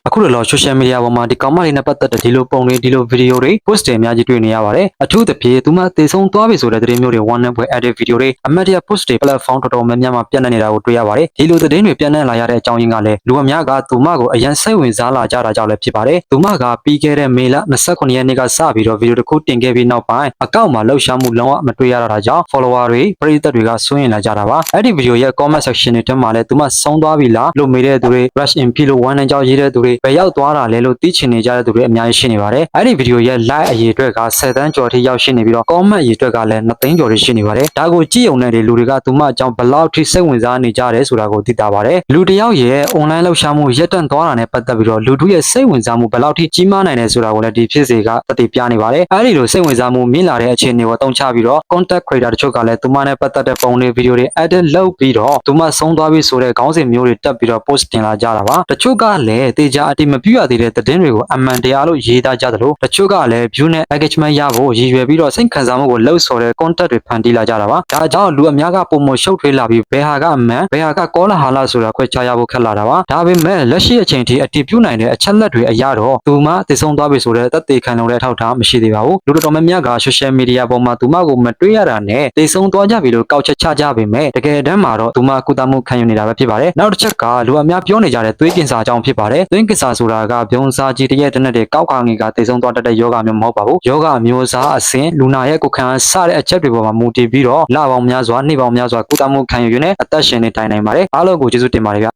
အခုလော social media ပေါ်မှာဒီကောင်မလေးနဲ့ပတ်သက်တဲ့ဒီလိုပုံတွေဒီလိုဗီဒီယိုတွေ post တွေအများကြီးတွေ့နေရပါတယ်အထူးသဖြင့်သူမသေဆုံးသွားပြီဆိုတဲ့သတင်းမျိုးတွေ one night ပွဲ edit ဗီဒီယိုတွေအမတ်တရား post တွေ platform တော်တော်များများမှာပြန့်နှံ့နေတာကိုတွေ့ရပါတယ်ဒီလိုသတင်းတွေပြန့်နှံ့လာရတဲ့အကြောင်းရင်းကလည်းလူအများကသူမကိုအရန်စိတ်ဝင်စားလာကြတာကြောင့်လည်းဖြစ်ပါတယ်သူမကပြီးခဲ့တဲ့မေလ29ရက်နေ့ကစပြီးတော့ဗီဒီယိုတစ်ခုတင်ခဲ့ပြီးနောက်ပိုင်းအကောင့်မှာလှုပ်ရှားမှုလုံးဝမတွေ့ရတော့တာကြောင့် follower တွေပရိသတ်တွေကဆွေးနွေးလာကြတာပါအဲ့ဒီဗီဒီယိုရဲ့ comment section တွေထဲမှာလည်းသူမဆုံးသွားပြီလားလို့မေးတဲ့သူတွေ rush in ဖြစ်လို့ one night ကြောင့်ရေးတဲ့သူတွေဘယ်ရောက်သွားတာလဲလို့သိချင်နေကြတဲ့သူတွေအများကြီးရှိနေပါတယ်အဲ့ဒီဗီဒီယိုရဲ့ like အရေအတွက်က10တန်းကျော်ထိရောက်ရှိနေပြီးတော့ comment အရေအတွက်ကလည်း2သိန်းကျော်ထိရှိနေပါတယ်ဒါကိုကြည့်ုံနဲ့လူတွေကသူမအကြောင်းဘယ်လောက်ထိစိတ်ဝင်စားနေကြတယ်ဆိုတာကိုသိတာပါတယ်လူတယောက်ရဲ့ online လှုပ်ရှားမှုရပ်တန့်သွားတာနဲ့ပတ်သက်ပြီးတော့လူထုရဲ့စိတ်ဝင်စားမှုဘယ်လောက်ထိကြီးမားနိုင်တယ်ဆိုတာကိုလည်းဒီဖြစ်စေကသက်သေပြနေပါတယ်အဲ့ဒီလိုစိတ်ဝင်စားမှုမြင့်လာတဲ့အခြေအနေကိုတုံ့ချပြီးတော့ content creator တချို့ကလည်းသူမနဲ့ပတ်သက်တဲ့ပုံတွေဗီဒီယိုတွေ edit လုပ်ပြီးတော့သူမဆုံးသွားပြီဆိုတဲ့ခေါင်းစဉ်မျိုးတွေတက်ပြီးတော့ post တင်လာကြတာပါတချို့ကလည်းတေချာအတိမပြရသေးတဲ့သတင်းတွေကိုအမှန်တရားလို့ရေးသားကြသလိုတချို့ကလည်း view နဲ့ engagement ရဖို့ရည်ရွယ်ပြီးတော့စိတ်ခံစားမှုကိုလှုပ်ဆော်တဲ့ content တွေဖန်တီးလာကြတာပါဒါကြောင့်လူအများကပုံမရှုပ်ထွေးလာပြီးဘယ်ဟာကအမှန်ဘယ်ဟာကကောလာဟာလဆိုတာခွဲခြားရဖို့ခက်လာတာပါဒါပေမဲ့လက်ရှိအချိန်ထိအတည်ပြုနိုင်တဲ့အချက်လက်တွေအရတော့သူမသေဆုံးသွားပြီဆိုတဲ့သက်သေခံလုံတဲ့အထောက်အထားမရှိသေးပါဘူးလူတော်များများက social media ပေါ်မှာသူမကိုမတွေ့ရတာနဲ့သေဆုံးသွားကြပြီလို့ကောက်ချက်ချကြပေမဲ့တကယ်တမ်းမှာတော့သူမကုသမှုခံယူနေတာပဲဖြစ်ပါတယ်နောက်တစ်ချက်ကလူအများပြောနေကြတဲ့သွေးကင်ဆာအကြောင်းဖြစ်ပါတယ်သွေးကင်ဆာဆိုတာကဗျုံစာကြီးတရက်တနက်တွေကောက်ခါငေကသေဆုံးသွားတတ်တဲ့ယောဂမျိုးမဟုတ်ပါဘူးယောဂမျိုးစားအဆင့်လူနာရဲ့ကိုယ်ခံစတဲ့အချက်တွေပေါ်မှာမူတည်ပြီးတော့လပေါင်းများစွာနှစ်ပေါင်းများစွာကုသမှုခံယူရင်းနဲ့အသက်ရှင်နေတိုင်နိုင်ပါတယ်အားလုံးကိုကျေးဇူးတင်ပါတယ်ဗျ